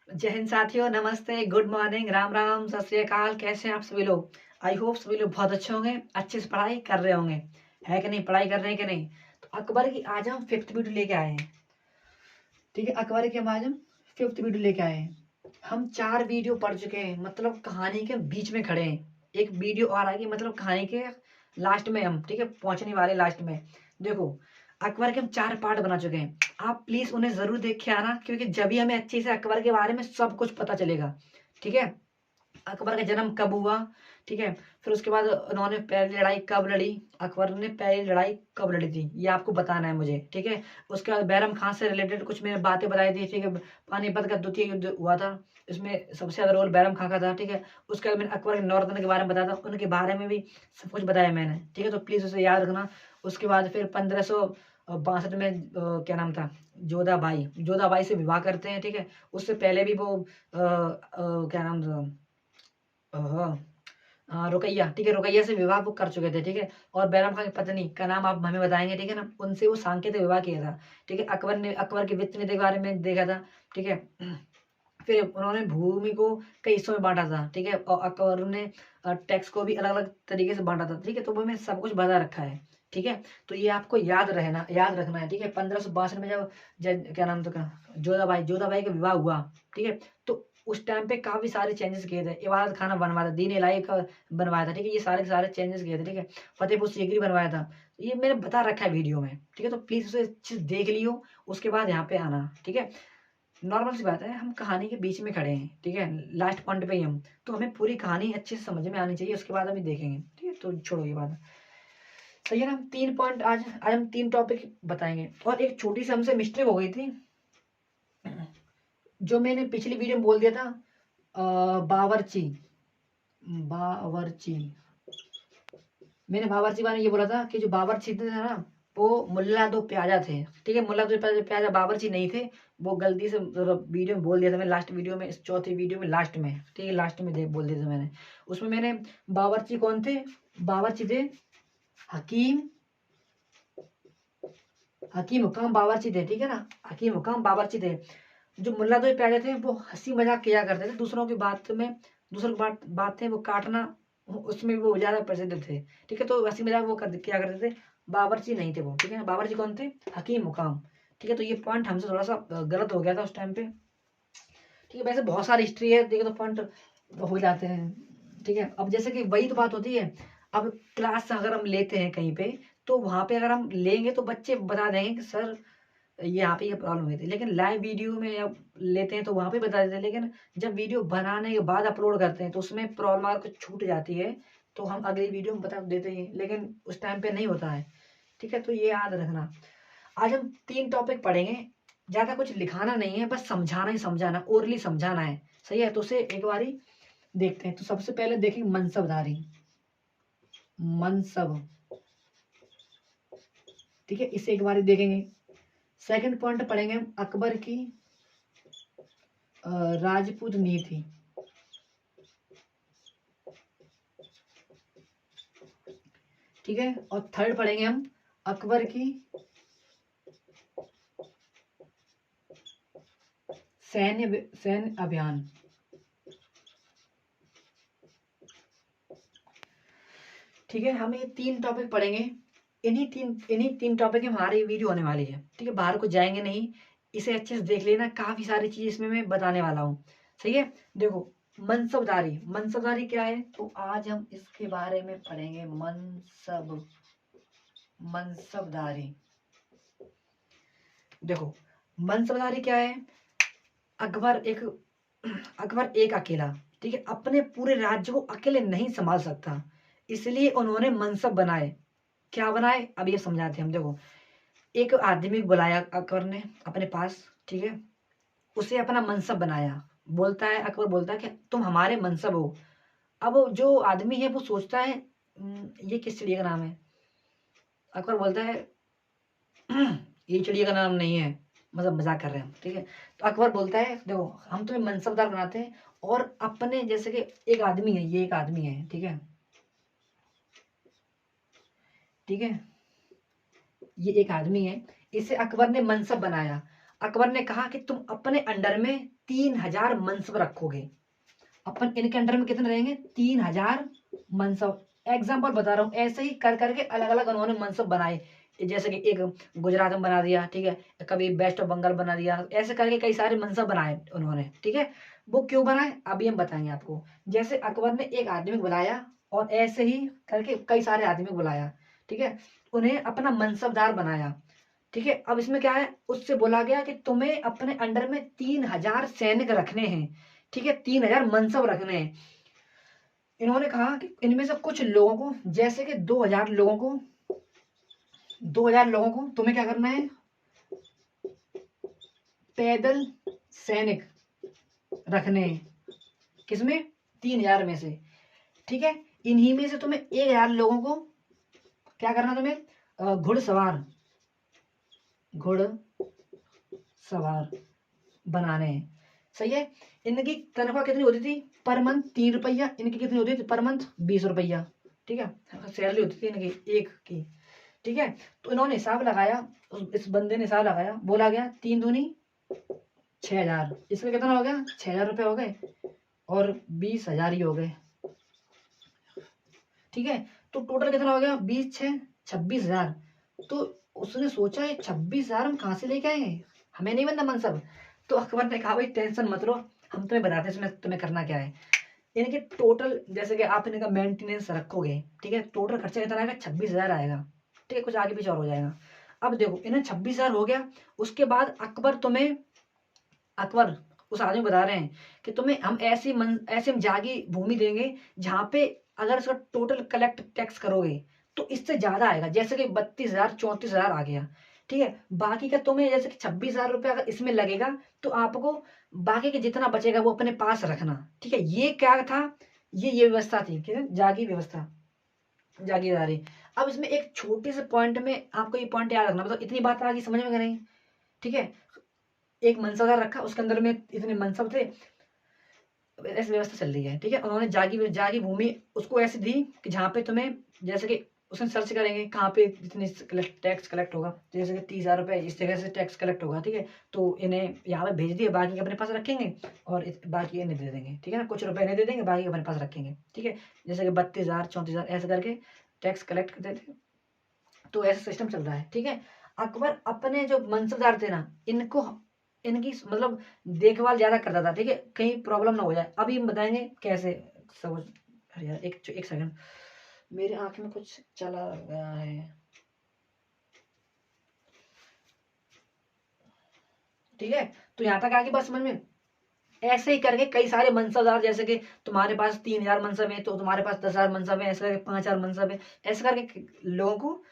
जय हिंद साथियों, नमस्ते, गुड मॉर्निंग, राम राम, सत श्री अकाल। कैसे हैं आप सभी लोग? आई होप सभी लोग बहुत अच्छे होंगे, अच्छे से पढ़ाई कर रहे होंगे। है कि नहीं? पढ़ाई कर रहे हैं कि नहीं? तो अकबर की आज हम फिफ्थ वीडियो लेके आए हैं। ठीक है, अकबर की हम आज हम फिफ्थ वीडियो लेके आए हैं। हम 4 वीडियो पढ़ चुके हैं, मतलब कहानी के बीच में खड़े हैं। एक वीडियो और आएगी, मतलब कहानी के लास्ट में हम, ठीक है, पहुंचने वाले लास्ट में। देखो, अकबर के हम 4 पार्ट बना चुके हैं। आप प्लीज उन्हें जरूर देख के आना, क्योंकि जब भी हमें अच्छे से अकबर के बारे में सब कुछ पता चलेगा। ठीक है, अकबर का जन्म कब हुआ, ठीक है, फिर उसके बाद उन्होंने पहली लड़ाई कब लड़ी, अकबर ने पहली लड़ाई कब लड़ी थी, ये आपको बताना है मुझे। ठीक है, उसके बाद बैरम खान से रिलेटेड कुछ मैंने बातें बताई थी। ठीक है, पानीपत का द्वितीय युद्ध हुआ था, इसमें सबसे ज्यादा रोल बैरम खान का था। ठीक है, उसके बाद मैंने अकबर के नौरतन के बारे में बताया था, उनके बारे में भी सब कुछ बताया मैंने। ठीक है, तो प्लीज उसे याद रखना। उसके बाद फिर 1562 में क्या नाम था, जोधाबाई से विवाह करते हैं। ठीक है, उससे पहले भी वो क्या नाम था, हाँ, रुकैया। ठीक है, रुकैया से विवाह वो कर चुके थे। ठीक है, और बैरम खान की पत्नी का नाम आप हमें बताएंगे, ठीक है ना, उनसे वो सांकेत विवाह किया था। ठीक है, अकबर ने अकबर के वित्त नीति के बारे में देखा था। ठीक है, फिर उन्होंने भूमि को कई हिस्सों में बांटा था। ठीक है, और अकबर ने टैक्स को भी अलग अलग तरीके से बांटा था। ठीक है, तो वो में सब कुछ बता रखा है। ठीक है, तो ये आपको याद रखना है। ठीक है, 1562 में जब क्या नाम था, जोधाबाई का विवाह हुआ। ठीक है, तो उस टाइम पे काफी सारे चेंजेस किए थे। इबादत खाना बनवाया था, दीन इलाही का बनवाया था। ठीक है, ये सारे के सारे चेंजेस किए थे। ठीक है, फतेहपुर सीकरी बनवाया था। ये मैंने बता रखा है वीडियो में। ठीक है, तो प्लीज उसे अच्छे से देख लियो, उसके बाद यहाँ पे आना। ठीक है, नॉर्मल सी बात है, हम कहानी के बीच में खड़े हैं। ठीक है, लास्ट पॉइंट पे ही हम, तो हमें पूरी कहानी अच्छे से समझ में आनी चाहिए, उसके बाद हम देखेंगे। ठीक है, तो छोड़ो ये बात। सही है ना, हम 3 पॉइंट आज हम 3 टॉपिक बताएंगे। और एक छोटी सी हमसे मिस्टेक हो गई थी, जो मैंने पिछली वीडियो में बोल दिया था। बावर्ची बावर्ची मैंने बावर्ची बारे में ये बोला था कि जो बावर्ची थे ना, वो मुल्ला दो प्याजा थे। ठीक है, मुल्ला दो प्याजा बावर्ची नहीं थे। वो गलती से वीडियो में बोल दिया था मैंने, लास्ट वीडियो में, इस चौथी वीडियो में लास्ट में। ठीक है, लास्ट में बोल दिया था मैंने। उसमें मैंने बावर्ची कौन थे, बावर्ची थे हकीम हकीम हुकाम बावर्ची थे। ठीक है ना, हकीम हुकाम बावर्ची थे। जो मुल्ला दो प्यारे थे, वो हंसी मजाक किया करते थे दूसरों की बात में, दूसरों की बातें वो काटना, उसमें वो ज्यादा प्रसिद्ध थे। ठीक है, तो हंसी मजाक वो किया करते थे। बावर्ची नहीं थे वो। ठीक है ना, बावर्ची कौन थे, हकीम मुकाम। ठीक है, तो ये पॉइंट हमसे थोड़ा सा गलत हो गया था उस टाइम पे। ठीक है, वैसे बहुत सारी हिस्ट्री है, देखो तो पॉइंट हो जाते हैं। ठीक है, अब जैसे कि वही तो बात होती है। अब क्लास अगर हम लेते हैं कहीं पे, तो वहां पे अगर हम लेंगे तो बच्चे बता देंगे कि सर ये यहाँ पे ये प्रॉब्लम हुई थी। लेकिन लाइव वीडियो में जब लेते हैं तो वहां पे बता देते हैं। लेकिन जब वीडियो बनाने के बाद अपलोड करते हैं तो उसमें प्रॉब्लम अगर कुछ छूट जाती है तो हम अगली वीडियो में बता देते हैं, लेकिन उस टाइम पे नहीं होता है। ठीक है, तो ये याद रखना। आज हम 3 टॉपिक पढ़ेंगे। ज्यादा कुछ लिखाना नहीं है, बस समझाना ही समझाना, ओरली समझाना है। सही है, तो उसे एक बारी देखते हैं। तो सबसे पहले देखेंगे मनसबदारी, मनसब। ठीक है, इसे एक बारी देखेंगे। सेकंड पॉइंट पढ़ेंगे हम अकबर की राजपूत नीति। ठीक है, और थर्ड पढ़ेंगे हम अकबर की सैन्य अभियान। ठीक है, हम ये 3 टॉपिक पढ़ेंगे। इन्हीं तीन टॉपिक में हमारी वीडियो होने वाली है। ठीक है, बाहर को जाएंगे नहीं। इसे अच्छे से देख लेना, काफी सारी चीज इसमें मैं बताने वाला हूँ। सही है, देखो, मनसबदारी क्या है, तो आज हम इसके बारे में पढ़ेंगे। मनसबदारी। देखो, मनसबदारी क्या है। अकबर एक अकबर एक अकेला, ठीक है, अपने पूरे राज्य को अकेले नहीं संभाल सकता, इसलिए उन्होंने मनसब बनाए। क्या बनाए, अब ये समझाते हैं हम। देखो, एक आदमी को बुलाया अकबर ने अपने पास। ठीक है, उसे अपना मनसब बनाया। बोलता है, अकबर बोलता है कि तुम हमारे मनसब हो। अब जो आदमी है वो सोचता है, ये किस चिड़िया का नाम है?" अकबर बोलता है, "ये चिड़िया का नाम नहीं है, मतलब मजाक कर रहे हैं हम।" ठीक है, तो अकबर बोलता है, देखो, हम तुम्हें मनसबदार बनाते हैं, और अपने जैसे कि एक आदमी है, ये एक आदमी है। ठीक है, ठीक है, ये एक आदमी है, इसे अकबर ने मनसब बनाया। अकबर ने कहा कि तुम अपने अंडर में 3000 मनसब रखोगे। अपन इनके अंडर में कितने रहेंगे? 3000 मनसब। एग्जाम्पल बता रहा हूँ, ऐसे ही कर करके अलग अलग उन्होंने मनसब बनाए। जैसे कि एक गुजरात में बना दिया, ठीक है, कभी वेस्ट ऑफ बंगाल बना दिया, ऐसे करके कई सारे मनसब बनाए उन्होंने, ठीक है। वो क्यों बनाए अभी हम बताएंगे आपको। जैसे अकबर ने एक आदमी को बुलाया और ऐसे ही करके कई सारे आदमी को बुलाया, ठीक है, उन्हें अपना मनसबदार बनाया, ठीक है। अब इसमें क्या है, उससे बोला गया कि तुम्हें अपने अंडर में 3000 सैनिक रखने हैं, ठीक है, 3000 मनसब रखने हैं। इन्होंने कहा कि इनमें से कुछ लोगों को, जैसे कि 2000 लोगों को तुम्हें क्या करना है, पैदल सैनिक रखने हैं। किसमें? 3000 में से, ठीक है। इन्हीं में से तुम्हें 1000 लोगों को क्या करना, तुम्हें घुड़सवार बनाने हैं, सही है। इनकी तनख्वाह कितनी होती थी? पर मंथ 3 रुपया। इनकी कितनी होती थी? पर मंथ 20 रुपया, ठीक है, सैलरी होती थी इनकी एक की, ठीक है। तो इन्होंने हिसाब लगाया, इस बंदे ने हिसाब लगाया, बोला गया 3 दूनी 6000, इसमें कितना हो गया? 6000 रुपये हो गए और 20,000 ही हो गए, ठीक है। तो टोटल कितना हो गया? 20 6 26,000। तो उसने सोचा ये 26,000 हम कहाँ से लेके आएंगे, हमें नहीं बनना मनसब। तो अकबर ने कहा भाई टेंशन मत लो, हम तुम्हें बताते हैं इसमें तुम्हें करना क्या है। इनके टोटल, जैसे कि आप इनका मेंटेनेंस रखोगे, ठीक है, टोटल खर्चा कितना आएगा? 26,000 आएगा, ठीक है, कुछ आगे पीछे और हो जाएगा। अब देखो इन्हें 26,000 हो गया। उसके बाद अकबर उस आदमी को बता रहे हैं कि तुम्हें हम ऐसे हम जागी भूमि देंगे जहां पे अगर इसका टोटल कलेक्ट टैक्स करोगे तो इससे ज्यादा आएगा, जैसे कि 32,000 34,000 आ गया, ठीक है। बाकी का तुम्हें जैसे कि 26,000 रुपये अगर इसमें लगेगा तो आपको बाकी के जितना बचेगा वो अपने पास रखना, ठीक है। ये क्या था? ये व्यवस्था थी, ठीक है, जागी व्यवस्था, जागीरदारी। अब इसमें एक छोटे से पॉइंट में आपको ये पॉइंट याद रखना, मतलब इतनी बात आगे समझ में नहीं, ठीक है। एक मनसबदार रखा, उसके अंदर में इतने मनसब थे, ऐसी व्यवस्था चल रही है, ठीक है। उन्होंने जागी भूमि उसको ऐसी दी कि जहाँ पे तुम्हें, जैसे कि उसमें सर्च करेंगे कहाँ पे जितनी टैक्स कलेक्ट होगा, जैसे कि 30,000 रुपये इस जगह से टैक्स कलेक्ट होगा, ठीक है। तो इन्हें यहाँ पे भेज दिए, बाकी अपने पास रखेंगे और बाकी इन्हें दे देंगे, ठीक है ना, कुछ रुपए इन्हें दे देंगे, बाकी अपने पास रखेंगे, ठीक है। जैसे कि 32,000 34,000 ऐसे करके टैक्स कलेक्ट करते थे। तो ऐसा सिस्टम चल रहा है, ठीक है। अकबर अपने जो मनसबदार थे ना, इनको इनकी मतलब देखभाल ज्यादा करता था, ठीक है, कहीं प्रॉब्लम ना हो जाए। अभी हम बताएंगे कैसे सब। अरे यार एक सेकंड, मेरे आंख में कुछ चला गया है, ठीक है। तो यहाँ तक आगे बात समझ में। ऐसे ही करके कई सारे मनसबदार, जैसे कि तुम्हारे पास 3,000 मनसब है तो तुम्हारे पास 10,000 मनसब है, ऐसे करके 5,000 मनसब है, ऐसे करके लोगों को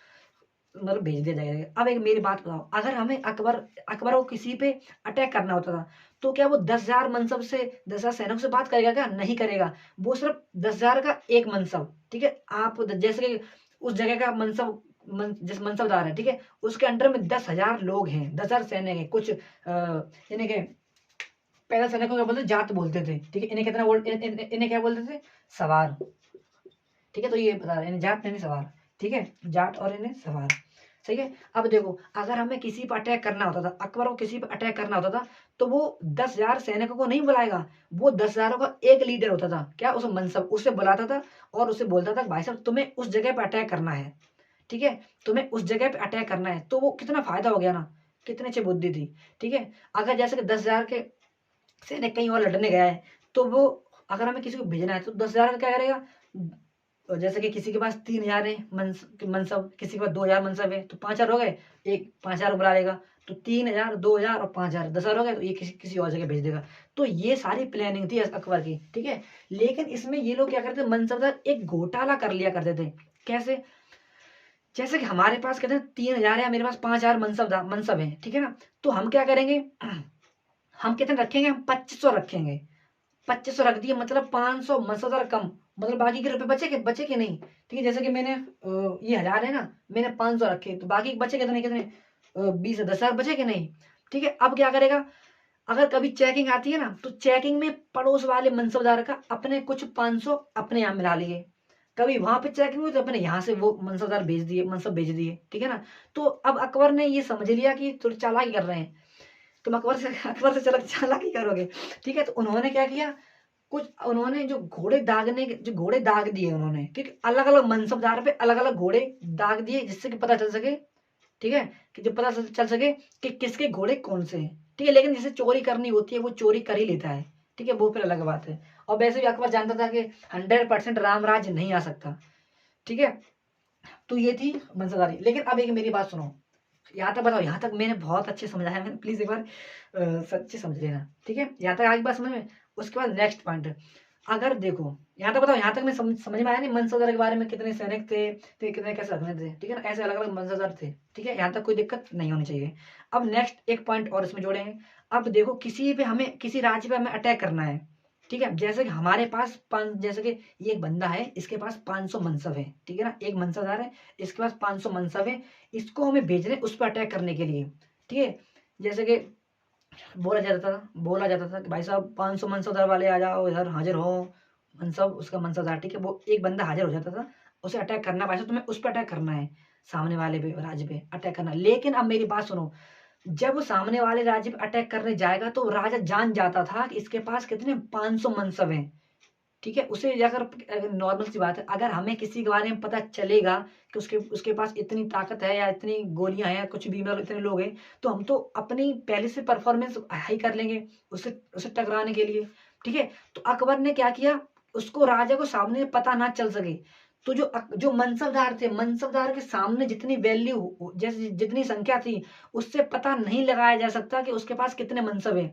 मतलब भेज दिया जाएगा। अब एक मेरी बात बताओ, अगर हमें अकबर को किसी पे अटैक करना होता था तो क्या वो 10,000 मनसब से 10,000 सैनिकों से बात करेगा? क्या नहीं करेगा। वो सिर्फ 10,000 का एक मनसब, ठीक है। आप जैसे कि उस जगह का जिस मनसबदार है, ठीक है, उसके अंडर में 10,000 लोग हैं, 10,000 सैनिक है, कुछ यानी कि पैदल सैनिकों क्या बोलते, जाट बोलते थे, ठीक है। इन्हें क्या बोलते थे? सवार, ठीक है। तो ये बता रहे हैं जाट नहीं सवार, ठीक है, जाट और इन्हें सवार, सही है। अब देखो अगर हमें किसी पर अटैक करना होता था, अकबर को किसी पर अटैक करना होता था, तो वो 10,000 सैनिकों को नहीं बुलाएगा, वो 10,000 का एक लीडर होता था, क्या, उस मनसब, उसे बुलाता था और उसे बोलता था भाई साहब तुम्हें उस जगह पर अटैक करना है, ठीक है, तुम्हें उस जगह पे अटैक करना है। तो वो कितना फायदा हो गया ना, कितनी अच्छी बुद्धि थी, ठीक है। अगर जैसे कि 10,000 के सैनिक कहीं और लड़ने गया है तो वो, अगर हमें किसी को भेजना है तो 10,000 का क्या करेगा, और जैसे कि किसी के पास 3,000 है मनसब, किसी के पास 2,000 मनसब है, तो 5,000 हो गए, एक 5,000 बुला लेगा, तो 3,000 2,000 और 5,000 10,000 हो गए, तो ये किसी और जगह भेज देगा। तो ये सारी प्लानिंग थी अकबर की, ठीक है। लेकिन इसमें ये लोग क्या करते, मनसबदार एक घोटाला कर लिया करते थे। कैसे? जैसे कि हमारे पास कहते हैं 3,000 है, मेरे पास 5,000 मनसब है, ठीक है ना। तो हम क्या करेंगे, हम कितने रखेंगे, हम 2500 रखेंगे, 2500 रख दिए, मतलब 500 मनसबदार कम, मतलब बाकी के रुपए बचे के नहीं, ठीक है। जैसे कि मैंने ये 1,000 है ना, मैंने 500 रखे, तो बाकी बचे कितने कितने 20 10,000 बचे के नहीं, ठीक है। अब क्या करेगा, अगर कभी चेकिंग आती है ना, तो चेकिंग में पड़ोस वाले मनसबदार का अपने कुछ 500 अपने यहाँ मिला लिए, कभी वहां पे चेकिंग हुई तो अपने यहाँ से वो मनसब भेज दिए, ठीक है ना। तो अब अकबर ने ये समझ लिया कि थोड़ी चालाकी कर रहे हैं, तुम अकबर से चालाकी करोगे। ठीक है, तो उन्होंने क्या किया, कुछ उन्होंने जो घोड़े दाग दिए उन्होंने, क्योंकि अलग अलग मनसबदार पे अलग अलग घोड़े दाग दिए, जिससे कि पता चल सके, ठीक है, कि जो पता चल सके कि किसके घोड़े कौन से हैं। ठीक है, लेकिन जिसे चोरी करनी होती है वो चोरी कर ही लेता है। ठीक है, वो फिर अलग बात है। और वैसे भी अकबर जानता था कि 100% राम राज्य नहीं आ सकता। ठीक है, तो ये थी मनसबदारी। लेकिन अब एक मेरी बात सुनो, यहाँ तक बताओ, यहाँ तक मैंने बहुत अच्छे समझाया, मैंने प्लीज एक बार सच्चे समझ लेना। ठीक है, यहाँ तक आगे बात समझ में। उसके बाद नेक्स्ट पॉइंट, अगर देखो यहाँ तक बताओ, यहाँ तक मैं समझ में आया नहीं मनसबदार के बारे में, कितने सैनिक थे, तो कितने कैसे रखने थे। ठीक है ना, ऐसे अलग अलग मनसबदार थे। ठीक है, यहाँ तक कोई दिक्कत नहीं होनी चाहिए। अब नेक्स्ट एक पॉइंट और इसमें जोड़ेंगे। अब देखो, किसी पे हमें, किसी राज्य पे हमें अटैक करना है। ठीक है, जैसे कि हमारे पास जैसे कि ये एक बंदा है, इसके पास 500 मनसब है। ठीक है ना, एक मनसबदार है, इसके पास 500 मनसब है, इसको हमें भेजने उस पर अटैक करने के लिए। ठीक है, जैसे कि बोला जाता था कि भाई साहब 500 मनसबदार वाले आ जाओ इधर, हाजिर हो। मनसब, उसका मनसबदार, ठीक है, वो एक बंदा हाजिर हो जाता था, उसे अटैक करना, भाई साहब तुम्हें उस पर अटैक करना है, सामने वाले पे, राज्य पे अटैक करना। लेकिन अब मेरी बात सुनो, जब वो सामने वाले राज्य पे अटैक करने जाएगा तो राजा जान जाता था कि इसके पास कितने 500 मनसब हैं। ठीक है, उसे अगर नॉर्मल सी बात है, अगर हमें किसी के बारे में पता चलेगा कि उसके उसके पास इतनी ताकत है या इतनी गोलियां हैं या कुछ भी, मतलब इतने लोग हैं, तो हम तो अपनी पहले से परफॉर्मेंस हाई कर लेंगे उससे उसे टकराने के लिए। ठीक है, तो अकबर ने क्या किया, उसको, राजा को सामने पता ना चल सके, तो जो मनसबदार थे, मनसबदार के सामने जितनी वैल्यू, जैसे जितनी संख्या थी, उससे पता नहीं लगाया जा सकता कि उसके पास कितने मनसब है।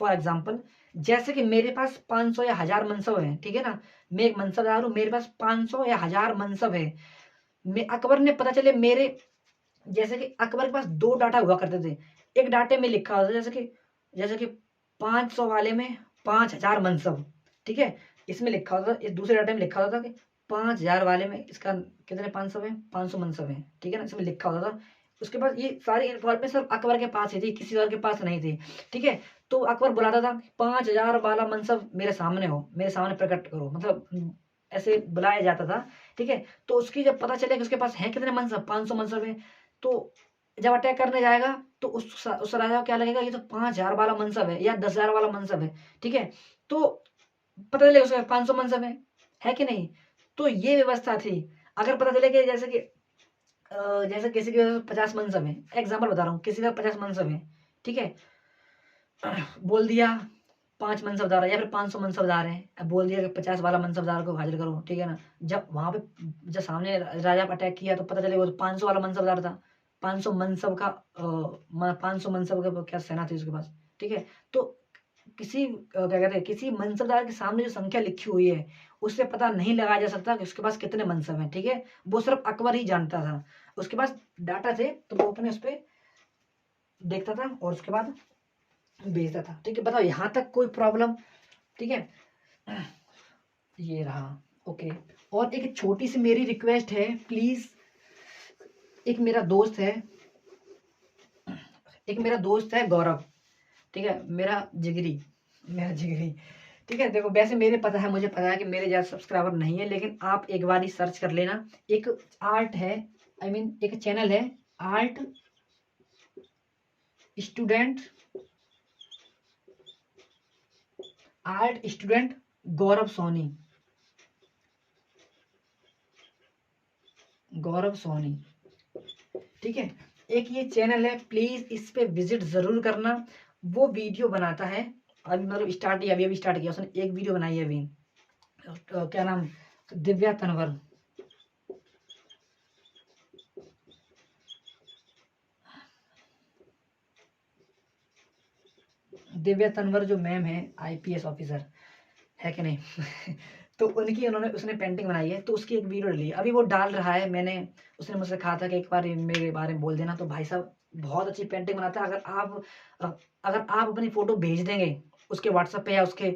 फॉर एग्जाम्पल, जैसे कि मेरे पास 500 या 1000 मनसब है। ठीक है ना, मैं एक मनसबदार हूं, मेरे पास 500 या 1000 मनसब है। मैं, अकबर ने पता चले मेरे, जैसे कि अकबर के पास दो डाटा हुआ करते थे। एक डाटे में लिखा होता था, जैसे कि 500 वाले में 5000 मनसब। ठीक है, इसमें लिखा होता था, इस दूसरे डाटे में लिखा होता था कि 5000 वाले में इसका कितने 500 है, 500 मनसब है। ठीक है ना, इसमें लिखा होता था। उसके बाद ये सारी इन्फॉर्मेशन अकबर के पास ही थी, किसी और के पास नहीं थी। ठीक है, तो अकबर बुलाता था, 5000 वाला मनसब मेरे सामने हो, मेरे सामने प्रकट करो, मतलब ऐसे बुलाया जाता था। ठीक है, तो उसकी जब पता चले कि उसके पास है कितने मनसब, 500 मनसब है, तो जब अटैक करने जाएगा तो उस राजा को क्या लगेगा, ये तो 5000 वाला मनसब है या 10,000 वाला मनसब है। ठीक है, तो पता चले उसके 500 मनसब है कि नहीं। तो ये व्यवस्था थी। अगर पता चले कि जैसे किसी के 50 मनसब है, एग्जाम्पल बता रहा हूँ, किसी का 50 मनसब है। ठीक है, बोल दिया 5 मनसबदार है या फिर 500 मनसबदार है, अब बोल दिया कि 50 वाला मनसबदार को हाजिर करो। ठीक है ना, जब वहां पे, जब सामने राजा पर अटैक किया तो पता चले वो तो 500 वाला मनसबदार था। 500 मनसब का 500 मनसब का क्या सेना थी उसके पास। ठीक है, तो क्या कहते हैं, किसी मनसबदार के सामने जो संख्या लिखी हुई है, उससे पता नहीं लगाया जा सकता कि उसके पास कितने मनसब हैं। ठीक है, वो सिर्फ अकबर ही जानता था, उसके पास डाटा थे, तो वो अपने उस पर देखता था और उसके बाद भेजता था। ठीक है, बताओ यहाँ तक कोई प्रॉब्लम। ठीक है, ये रहा। ओके, और एक छोटी सी मेरी रिक्वेस्ट है, प्लीज, एक मेरा दोस्त है, गौरव। ठीक है, मेरा जिगरी। ठीक है, देखो वैसे मेरे पता है, मुझे पता है कि मेरे ज्यादा सब्सक्राइबर नहीं है, लेकिन आप एक बार ही सर्च कर लेना। एक आर्ट है, एक चैनल है, आर्ट स्टूडेंट गौरव सोनी। ठीक है, एक ये चैनल है, प्लीज इस पे विजिट जरूर करना। वो वीडियो बनाता है, अभी मतलब अभी स्टार्ट किया उसने, एक वीडियो बनाई है अभी। क्या नाम, दिव्या तनवर। जो मैम है, आईपीएस ऑफिसर है कि नहीं। तो उन्होंने उसने पेंटिंग बनाई है, तो उसकी एक वीडियो डली है, अभी वो डाल रहा है। उसने मुझसे कहा था कि एक बार मेरे बारे में बोल देना, तो भाई साहब बहुत अच्छी पेंटिंग बनाता है। अगर आप अपनी फोटो भेज देंगे उसके व्हाट्सएप पे या उसके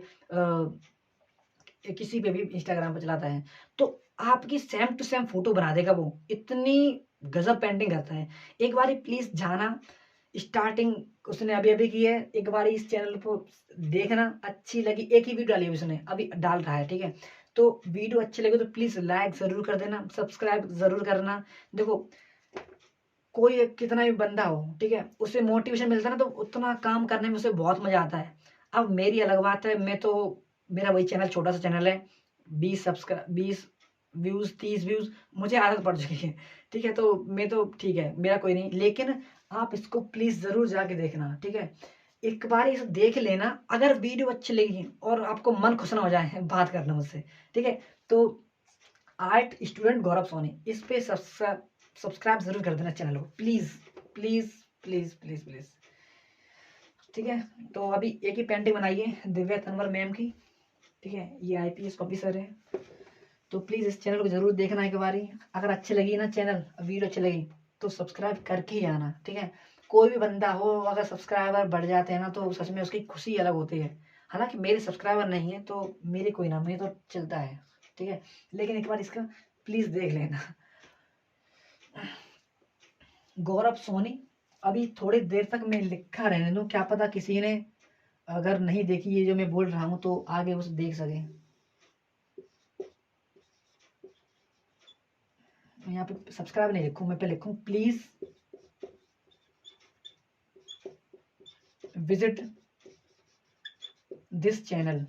किसी पे भी, इंस्टाग्राम पे चलाता है, तो आपकी सेम टू सेम फोटो बना देगा वो, इतनी गजब पेंटिंग करता है। एक बार प्लीज जाना, स्टार्टिंग उसने अभी अभी की है, एक बार इस चैनल को देखना, अच्छी लगी, एक ही वीडियो डाली है उसने, अभी डाल रहा है। ठीक है, तो वीडियो अच्छी लगी तो प्लीज लाइक जरूर कर देना, सब्सक्राइब जरूर करना। देखो कोई कितना भी बंदा हो, ठीक है, उससे मोटिवेशन मिलता है ना, तो उतना काम करने में उसे बहुत मजा आता है। अब मेरी अलग बात है, मैं तो, मेरा वही चैनल, छोटा सा चैनल है, 20 व्यूज 30 व्यूज, मुझे आदत पड़ चुकी है, ठीक है, तो मैं तो ठीक है, मेरा कोई नहीं, लेकिन आप इसको प्लीज जरूर जाके देखना, ठीक है, एक बार इसे देख लेना, अगर वीडियो अच्छी लगी और आपको मन खुश ना हो जाए बात करना मुझसे, ठीक है, तो आर्ट स्टूडेंट गौरव सोनी, इस पे सब्सक्राइब जरूर कर देना चैनल को, please please please please please, ठीक है। तो अभी एक ही पेंटिंग बनाई है दिव्या तनवर मैम की, ठीक है, ये आईपीएस ऑफिसर है, तो प्लीज इस चैनल को जरूर देखना एक बारी, अगर अच्छी लगी ना चैनल, वीडियो अच्छी लगी तो सब्सक्राइब करके ही आना, ठीक है। कोई भी बंदा हो, अगर सब्सक्राइबर बढ़ जाते हैं ना, तो सच में उसकी खुशी अलग होती है। हालांकि मेरे सब्सक्राइबर नहीं है तो मेरे कोई ना, मुझे तो चलता है, ठीक है, लेकिन एक बार इसका प्लीज देख लेना। गौरव सोनी, अभी थोड़ी देर तक मैं लिखा रहने दूं, क्या पता किसी ने अगर नहीं देखी ये जो मैं बोल रहा हूं तो आगे उसे देख सके। मैं यहाँ पे सब्सक्राइब नहीं लिखूं, मैं पे लिखूं प्लीज विजिट दिस चैनल।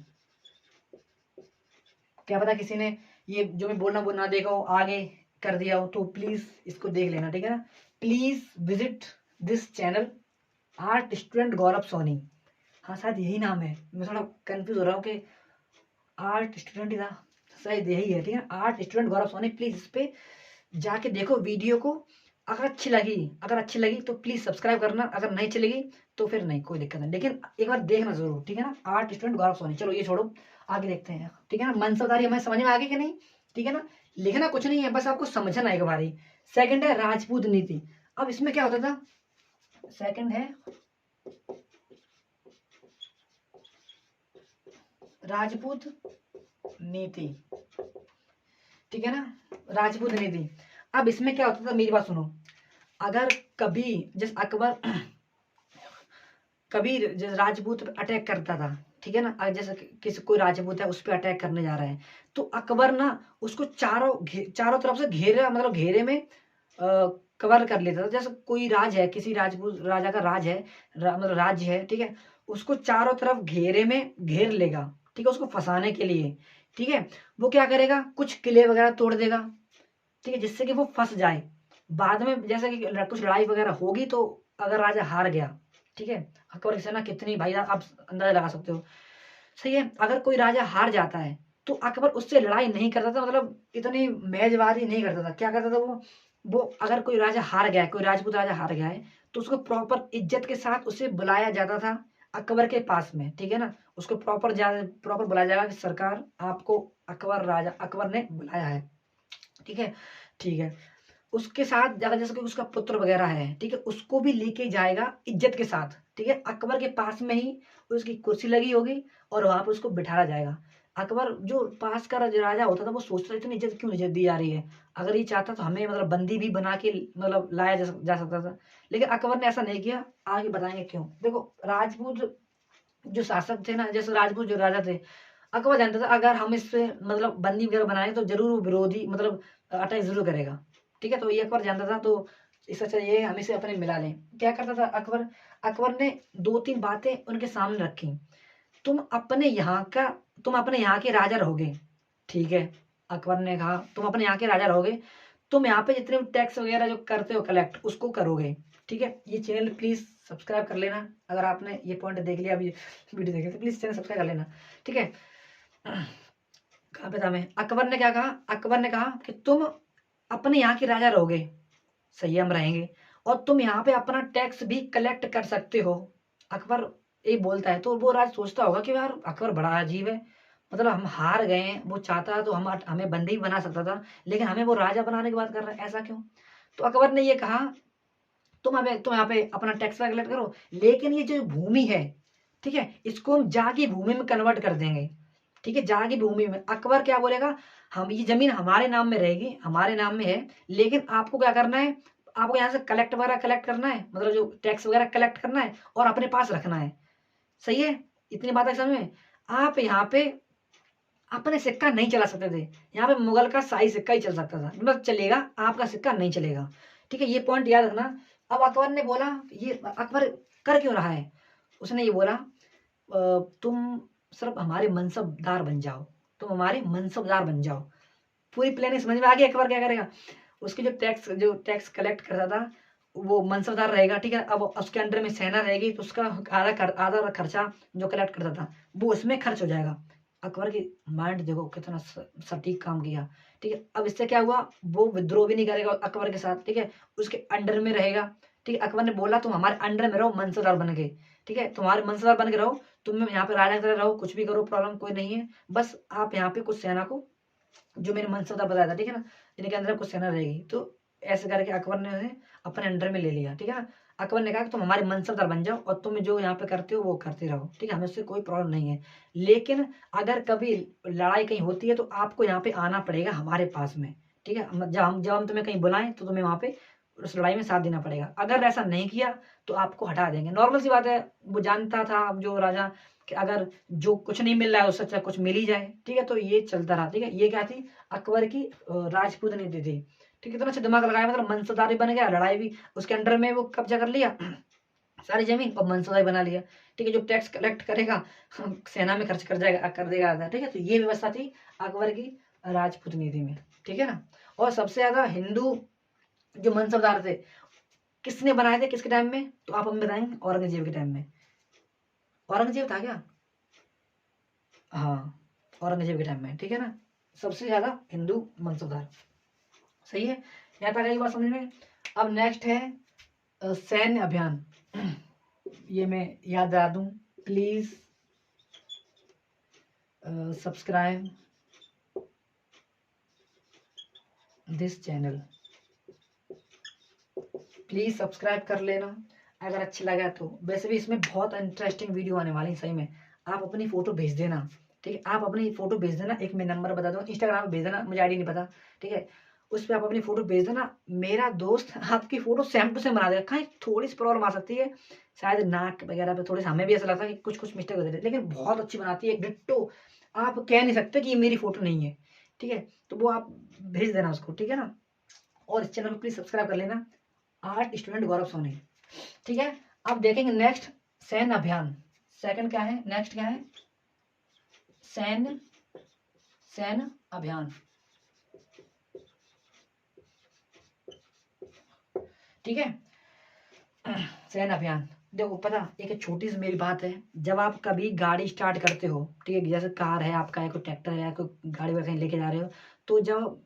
क्या पता किसी ने ये जो मैं बोल रहा हूँ वो ना देखा हो, आगे कर दिया हो, तो प्लीज इसको देख लेना, ठीक है ना। Please visit this channel art student Gaurav Soni, हाँ शायद यही नाम है, मैं थोड़ा कंफ्यूज हो रहा हूँ कि आर्ट स्टूडेंट था, शायद यही है, ठीक है, art student Gaurav Soni. Please इस पे जाके देखो वीडियो को, अगर अच्छी लगी तो प्लीज सब्सक्राइब करना, अगर नहीं चलेगी तो फिर नहीं, कोई दिक्कत नहीं, लेकिन एक बार देखना जरूर, ठीक है ना। आर्ट स्टूडेंट गौरव सोनी, चलो ये छोड़ो, आगे देखते हैं, ठीक है ना। मनसबदारी हमें समझ में आ गई कि नहीं, ठीक है ना। लिखना कुछ नहीं है, बस आपको समझना एक बारी। सेकंड है राजपूत नीति। अब इसमें क्या होता था, सेकंड है राजपूत नीति, ठीक है ना, राजपूत नीति। अब इसमें क्या होता था, मेरी बात सुनो, अगर कभी जैसे अकबर कभी जैसे राजपूत पे अटैक करता था, ठीक है ना, जैसे किसी कोई राजपूत है उस पर अटैक करने जा रहा है, तो अकबर ना उसको चारों तरफ से घेरे, मतलब घेरे में कवर कर लेता था। जैसे कोई राज है, किसी राजपूत राजा का राज है, मतलब राज्य है, ठीक है, उसको चारों तरफ घेरे में घेर लेगा, ठीक है, उसको फंसाने के लिए, ठीक है। वो क्या करेगा, कुछ किले वगैरह तोड़ देगा, ठीक है, जिससे कि वो फंस जाए। बाद में जैसे कि कुछ लड़ाई वगैरह होगी, तो अगर राजा हार गया, ठीक है, अकबर की सेना कितनी, भाई आप अंदाजा लगा सकते हो, सही है। अगर कोई राजा हार जाता है तो अकबर उससे लड़ाई नहीं करता था, मतलब इतनी मेजबानी नहीं करता था। क्या करता था वो अगर कोई राजा हार गया है, कोई राजपूत राजा हार गया है, तो उसको प्रॉपर इज्जत के साथ उसे बुलाया जाता था अकबर के पास में, ठीक है ना। उसको प्रॉपर बुलाया जाएगा कि सरकार आपको अकबर ने बुलाया है, ठीक है, ठीक है। उसके साथ ज्यादा, जैसे कि उसका पुत्र वगैरह है, ठीक है, उसको भी लेके जाएगा इज्जत के साथ, ठीक है, अकबर के पास में ही उसकी कुर्सी लगी होगी और वहां पे उसको बिठाया जाएगा। अकबर जो पास का जो राजा होता था, वो सोचता था इतनी इज्जत दी जा रही है, अगर ये चाहता तो हमें मतलब बंदी भी बना के मतलब लाया जा सकता था, लेकिन अकबर ने ऐसा नहीं किया। आगे बताएंगे क्यों। देखो, राजपूत जो शासक थे ना, जैसे राजपूत जो राजा थे, अकबर जानता था अगर हम इस पे मतलब बंदी वगैरह बनाए तो जरूर वो विरोधी मतलब अटैक जरूर करेगा, ठीक है, तो ये अकबर जानता था। तो इससे अच्छा ये हम इसे अपने मिला लें। क्या करता था अकबर, अकबर ने दो तीन बातें उनके सामने रखी। तुम अपने यहाँ का तुम अपने यहाँ के राजा रहोगे, ठीक है, अकबर ने कहा तुम अपने यहाँ के राजा रहोगे, तुम यहाँ पे जितने भी टैक्स वगैरह जो करते हो कलेक्ट, उसको करोगे, ठीक है। ये चैनल प्लीज सब्सक्राइब कर लेना, अगर आपने ये पॉइंट देख लिया, अभी वीडियो देखे तो प्लीज चैनल सब्सक्राइब कर लेना, ठीक है। कहाँ पे था मैं, अकबर ने क्या कहा, अकबर ने कहा कि तुम अपने यहाँ के राजा रहोगे, सही है, हम रहेंगे, और तुम यहाँ पे अपना टैक्स भी कलेक्ट कर सकते हो। अकबर ये बोलता है तो वो राज सोचता होगा कि यार अकबर बड़ा अजीब है, मतलब हम हार गए हैं, वो चाहता तो हमें बंदी भी बना सकता था, लेकिन हमें वो राजा बनाने की बात कर रहा है, ऐसा क्यों। तो अकबर ने ये कहा तुम यहाँ पे अपना टैक्स कलेक्ट करो, लेकिन ये जो भूमि है, ठीक है, इसको हम जागी भूमि में कन्वर्ट कर देंगे, ठीक है, जागी भूमि में। अकबर क्या बोलेगा, हम ये जमीन हमारे नाम में रहेगी, हमारे नाम में है, लेकिन आपको क्या करना है, आपको यहाँ से कलेक्ट वगैरह कलेक्ट करना है, मतलब जो टैक्स वगैरह कलेक्ट करना है और अपने पास रखना है, सही है। इतनी बात है समझ में। आप यहाँ पे अपने सिक्का नहीं चला सकते थे, यहाँ पे मुगल का शाही सिक्का ही चल सकता था, मतलब चलेगा, आपका सिक्का नहीं चलेगा, ठीक है, ये पॉइंट याद रखना। अब अकबर ने बोला, ये अकबर कर क्यों रहा है, उसने ये बोला तुम सिर्फ हमारे मनसबदार बन जाओ, तुम हमारे मनसबदार बन जाओ। पूरी प्लानिंग समझ में आ गई। अकबर क्या करेगा, उसके जो टैक्स कलेक्ट करता था वो मनसबदार रहेगा, ठीक है। अब उसके अंडर में सेना रहेगी तो उसका आधा खर्चा जो कलेक्ट करता था वो उसमें खर्च हो जाएगा। अकबर की माइंड देखो कितना सटीक काम किया, ठीक है। अब इससे क्या हुआ, वो विद्रोह भी नहीं करेगा अकबर के साथ, ठीक है, उसके अंडर में रहेगा, ठीक है। अकबर ने बोला तुम हमारे अंडर में रहो मनसबदार बन के, ठीक है, तुम्हारे मनसबदार बन के रहो, तुम यहाँ पे राजा की तरह रहो, कुछ भी करो, प्रॉब्लम कोई नहीं है, बस आप यहाँ पे कुछ सेना को, जो मैंने मनसबदार बताया था, ठीक है ना, जिनके अंदर कुछ सेना रहेगी, तो ऐसे करके अकबर ने उन्हें अपने अंडर में ले लिया, ठीक है ना। अकबर ने कहा कि तुम हमारे मनसबदार बन जाओ और तुम जो यहाँ पे करते हो वो करते रहो, ठीक है, हमें उससे कोई प्रॉब्लम नहीं है, लेकिन अगर कभी लड़ाई कहीं होती है तो आपको यहाँ पे आना पड़ेगा हमारे पास में, ठीक है। जब हम तुम्हें कहीं बुलाएं तो तुम्हें वहां पे उस लड़ाई में साथ देना पड़ेगा। अगर ऐसा नहीं किया तो आपको हटा देंगे। नॉर्मल सी बात है, वो जानता था अब जो राजा कि अगर जो कुछ नहीं मिल रहा है उससे अच्छा कुछ मिल ही जाए, ठीक है। तो ये चलता रहा, ठीक है। ये क्या थी, अकबर की राजपूत नीति थी, ठीक है। इतना अच्छा दिमाग लगाया, मतलब मनसबदार भी बन गया, लड़ाई भी उसके अंडर में वो कब्जा कर लिया सारी जमीन, और मनसबदार बना लिया, ठीक है। जो टैक्स कलेक्ट करेगा सेना में खर्च कर देगा आधा, ठीक है। तो ये व्यवस्था थी अकबर की राजपूत नीति में, ठीक है ना। और सबसे ज्यादा हिंदू जो मनसबदार थे किसने बनाए थे, किसके टाइम में, तो आप हमें बताएंगे, औरंगजेब के टाइम में। औरंगजेब था क्या, हाँ, औरंगजेब के टाइम में, ठीक है ना, सबसे ज्यादा हिंदू मनसबदार। सही है, यहाँ तक आई बात समझ में। अब नेक्स्ट है सैन्य अभियान। ये मैं याद दिला दूं, please subscribe this channel, please subscribe कर लेना अगर अच्छा लगा तो। वैसे भी इसमें बहुत इंटरेस्टिंग वीडियो आने वाली है, सही में। आप अपनी फोटो भेज देना, ठीक है, आप अपनी फोटो भेज देना, एक मैं नंबर बता दूँ, इंस्टाग्राम पे भेज देना, मुझे आईडी नहीं पता, ठीक है। उस पर आप अपनी फोटो भेज देना, मेरा दोस्त आपकी फोटो सेम टू सेम बना देगा। कहीं थोड़ी सी प्रॉब्लम आ सकती है, शायद नाक वगैरह पे थोड़ी सी, हमें भी ऐसा लगता है कि कुछ कुछ मिस्टेक होती है, लेकिन बहुत अच्छी बनाती है, डिट्टो। आप कह नहीं सकते कि ये मेरी फोटो नहीं है, ठीक है। तो वो आप भेज देना उसको, ठीक है ना। और इस चैनल को प्लीज सब्सक्राइब कर लेना, आर्ट स्टूडेंट गौरव सोनी, ठीक है। अब देखेंगे नेक्स्ट सैन्य अभियान। सेकंड क्या है, नेक्स्ट क्या है, सैन्य सैन्य अभियान, ठीक है। सैन्य अभियान, देखो पता, एक छोटी सी मेरी बात है, जब आप कभी गाड़ी स्टार्ट करते हो, ठीक है, जैसे कार है आपका, या कोई ट्रैक्टर है, या कोई गाड़ी वगैरह कहीं लेके जा रहे हो, तो जब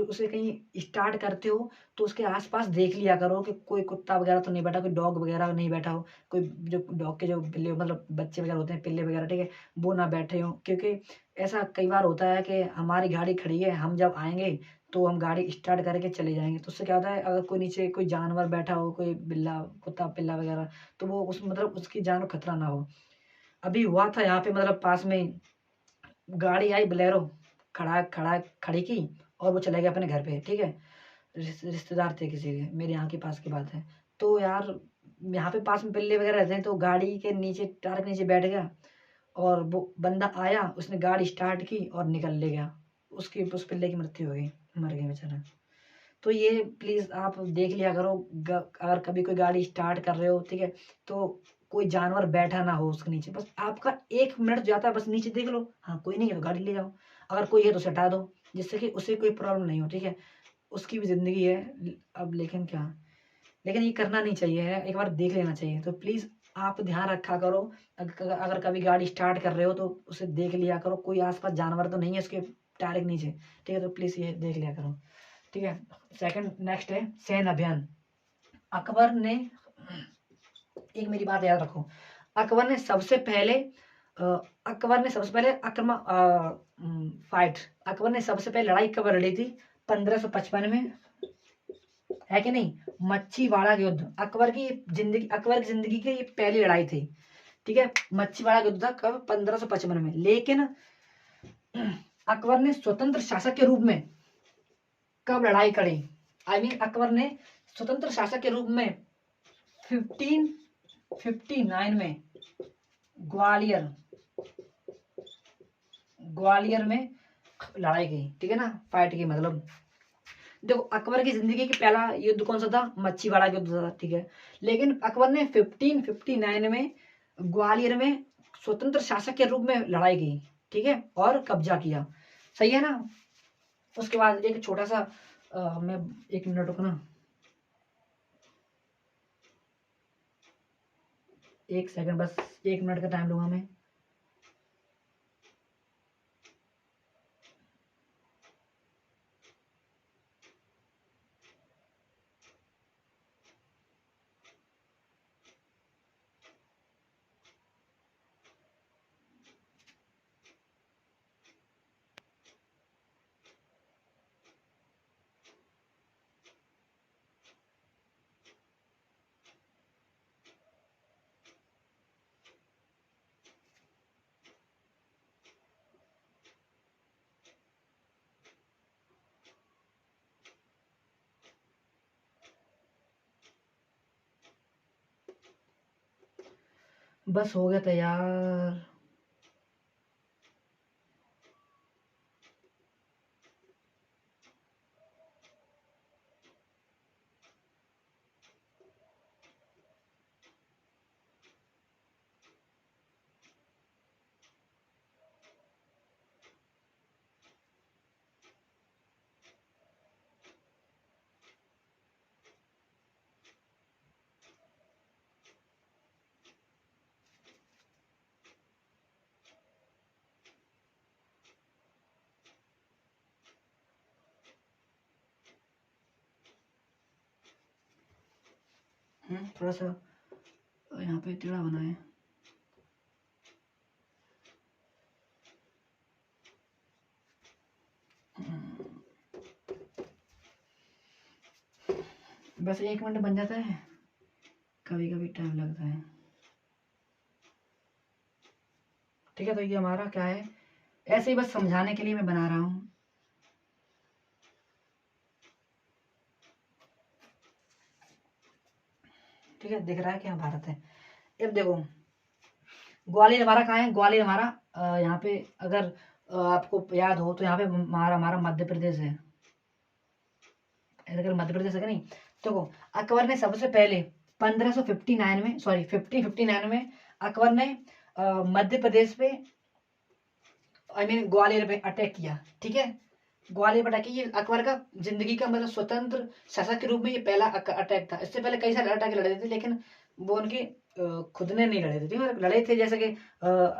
उसे कहीं स्टार्ट करते हो तो उसके आसपास देख लिया करो कि कोई कुत्ता वगैरह तो नहीं बैठा, कोई डॉग वगैरह नहीं बैठा हो, कोई जो डॉग के जो पिल्ले, मतलब बच्चे वगैरह होते हैं, पिल्ले वगैरह, ठीक है, वो ना बैठे हो। क्योंकि ऐसा कई बार होता है कि हमारी गाड़ी खड़ी है, हम जब आएंगे तो हम गाड़ी स्टार्ट करके चले जाएंगे, तो उससे क्या होता है, अगर कोई नीचे कोई जानवर बैठा हो, कोई बिल्ला कुत्ता पिल्ला वगैरह, तो वो उस मतलब उसकी जान को खतरा ना हो। अभी हुआ था यहाँ पे, मतलब पास में गाड़ी आई बोलेरो, खड़ी की, और वो चले गए अपने घर पे, ठीक है। रिश्तेदार थे किसी के, मेरे यहाँ के पास की बात है। तो यार यहाँ पे पास में पिल्ले वगैरह रहते हैं, तो गाड़ी के नीचे, टायर के नीचे बैठ गया, और वो बंदा आया, उसने गाड़ी स्टार्ट की और निकल ले गया, उसकी उस पिल्ले की मृत्यु हो गई, मर गई बेचारा। तो ये प्लीज आप देख लिया करो, अगर कभी कोई गाड़ी स्टार्ट कर रहे हो, ठीक है, तो कोई जानवर बैठा ना हो उसके नीचे, बस आपका 1 मिनट जाता है, बस नीचे देख लो, हाँ कोई नहीं है तो गाड़ी ले जाओ, अगर कोई है तो उसे हटा दो, जिससे कि उसे कोई प्रॉब्लम नहीं हो, ठीक है। उसकी भी जिंदगी है। अब लेकिन क्या, लेकिन ये करना नहीं चाहिए है, एक बार देख लेना चाहिए। तो प्लीज आप ध्यान रखा करो, अगर कभी गाड़ी स्टार्ट कर रहे हो तो उसे देख लिया करो, कोई आसपास जानवर तो नहीं है उसके टायर के नीचे, ठीक है। तो प्लीज ये देख लिया करो, ठीक है। सेकंड नेक्स्ट है सैन्य अभियान। अकबर ने, एक मेरी बात याद रखो, अकबर ने सबसे पहले फाइट, अकबर ने सबसे पहले लड़ाई कब लड़ी थी, 1555 में, है कि नहीं, मच्छीवाड़ा युद्ध। अकबर की जिंदगी की ये पहली लड़ाई थी, ठीक है। मच्छीवाड़ा युद्ध था कब, 1555 में। लेकिन अकबर ने स्वतंत्र शासक के रूप में कब लड़ाई करी, अकबर ने स्वतंत्र शासक के रूप में 1559 में ग्वालियर ग्वालियर में लड़ाई की, ठीक है ना, फाइट की मतलब। देखो अकबर की जिंदगी की पहला युद्ध कौन सा था? मच्छीवाड़ा युद्ध था, ठीक है। लेकिन अकबर ने 1559 में ग्वालियर में स्वतंत्र शासक के रूप में लड़ाई की, ठीक है, और कब्जा किया। सही है ना। उसके बाद एक छोटा सा मैं 1 मिनट रुकना, 1 सेकंड, बस 1 मिनट का टाइम लूंगा मैं। बस हो गया तैयार। थोड़ा सा यहाँ पे टेढ़ा बना है। बस 1 मिनट बन जाता है, कभी कभी टाइम लगता है। ठीक है, तो ये हमारा क्या है, ऐसे ही बस समझाने के लिए मैं बना रहा हूँ। ठीक है, दिख रहा है क्या भारत है। अब देखो ग्वालियर हमारा कहाँ है? ग्वालियर हमारा यहाँ पे अगर आपको याद हो तो यहाँ पे हमारा हमारा मध्य प्रदेश है। अगर मध्य प्रदेश है कि नहीं, तो अकबर ने सबसे पहले 1559 में, सॉरी 1559 में अकबर ने मध्य प्रदेश पे, आई मीन ग्वालियर पे अटैक किया। ठीक है, ग्वालियर पर अटैक किया। ये अकबर का जिंदगी का मतलब स्वतंत्र शासक के रूप में ये पहला अटैक था। इससे पहले कई सारे अटैक लड़े थे, लेकिन वो उनके खुद ने नहीं लड़े थे। ठीक है, लड़े थे जैसे कि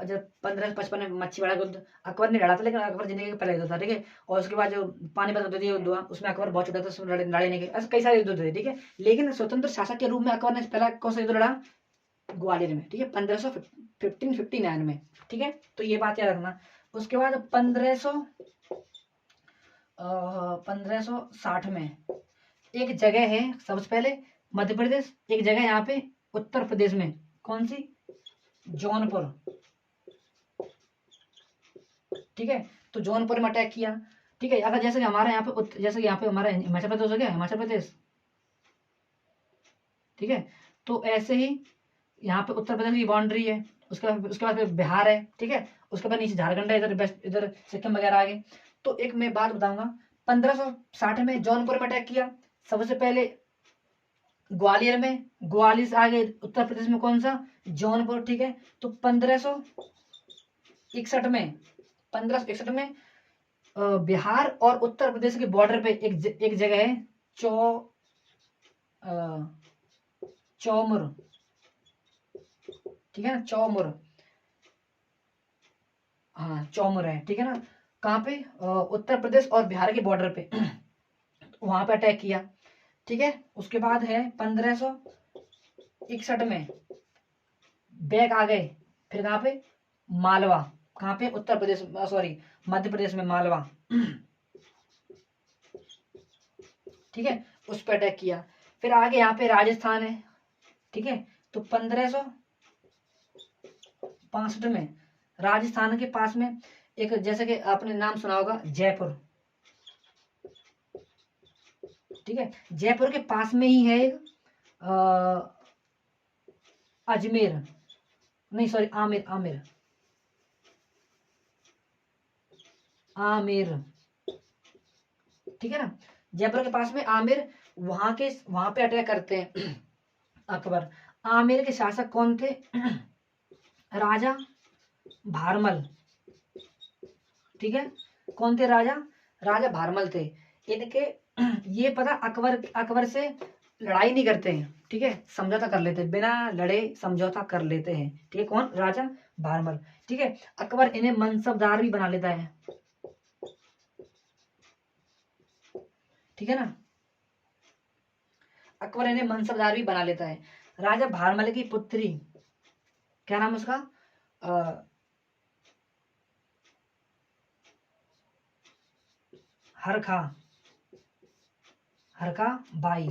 जब 1555 में मच्छीवाड़ा युद्ध अकबर ने लड़ा था, लेकिन अकबर जिंदगी का पहला युद्ध था। ठीक है, और उसके बाद जो पानीपत युद्ध युद्ध हुआ उसमें अकबर बहुत छोटा था, उसमें लड़े नहीं गए। ऐसे कई सारे युद्ध थे। ठीक है, लेकिन स्वतंत्र शासक के रूप में अकबर ने पहला कौन सा युद्ध लड़ा? ग्वालियर में। ठीक है, 1559 में। ठीक है, तो ये बात याद रखना। उसके बाद 1560 में एक जगह है, सबसे पहले मध्य प्रदेश, एक जगह यहाँ पे उत्तर प्रदेश में, कौन सी? जौनपुर। ठीक है, तो जौनपुर में अटैक किया। ठीक है, अगर जैसे कि हमारे यहाँ पे जैसे कि यहाँ पे हमारा हिमाचल प्रदेश हो गया, हिमाचल प्रदेश। ठीक है, तो ऐसे ही यहाँ पे उत्तर प्रदेश की बाउंड्री है, उसके बाद फिर बिहार है। ठीक है, उसके बाद नीचे झारखंड है, इधर वेस्ट, इधर सिक्किम वगैरह आगे। तो एक मैं बात बताऊंगा, 1560 में जौनपुर में अटैक किया सबसे पहले, ग्वालियर में, ग्वालियर से आगे उत्तर प्रदेश में कौन सा? जौनपुर। ठीक है, तो 1561 में, 1561 में बिहार और उत्तर प्रदेश के बॉर्डर पे एक जगह है, अ, चौमुर। ठीक है ना, चौमुर। हाँ, चौमुर है। ठीक है ना, कहाँ पे? उत्तर प्रदेश और बिहार के बॉर्डर पे वहां पे अटैक किया। ठीक है, उसके बाद है 1561 में बैक आ गए, फिर कहाँ पे? मालवा। कहाँ पे? उत्तर प्रदेश, सॉरी मध्य प्रदेश में मालवा। ठीक है, उस पर अटैक किया। फिर आगे यहाँ पे राजस्थान है। ठीक है, तो 1565 में राजस्थान के पास में एक, जैसे कि आपने नाम सुना होगा, जयपुर। ठीक है, जयपुर के पास में ही है एक अजमेर, नहीं सॉरी, आमेर, आमेर, आमेर। ठीक है ना, जयपुर के पास में आमेर, वहां पे अटैक करते हैं अकबर। आमेर के शासक कौन थे? राजा भारमल, ठीक है। कौन थे? राजा भारमल थे। इनके ये पता, अकबर से लड़ाई नहीं करते हैं, ठीक है, समझौता कर लेते हैं, बिना लड़े समझौता कर लेते हैं, ठीक है। कौन? राजा भारमल, ठीक है। अकबर इन्हें मनसबदार भी बना लेता है, ठीक है ना। अकबर इन्हें मनसबदार भी बना लेता है। राजा भारमल की पुत्री, क्या नाम उसका? हरखा, हरखा बाई,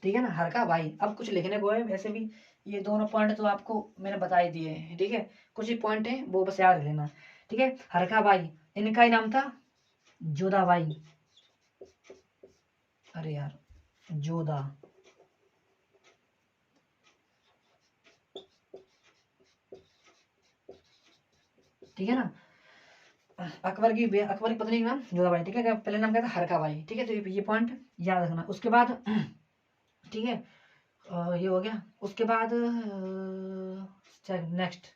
ठीक है ना, हरखा बाई। अब कुछ लिखने को है वैसे भी, ये दोनों पॉइंट तो आपको मैंने बता ही दिए हैं, ठीक है। कुछ ही पॉइंट है वो बस याद रख लेना, ठीक है। हरखा बाई, इनका ही नाम था जोधाबाई, अरे यार, जोधा, ठीक है ना। अकबर की पत्नी का नाम जोधाबाई, ठीक है। पहले नाम क्या था? हरखा बाई, ठीक है। तो ये पॉइंट याद रखना। उसके बाद ठीक है, ये हो गया। उसके बाद नेक्स्ट,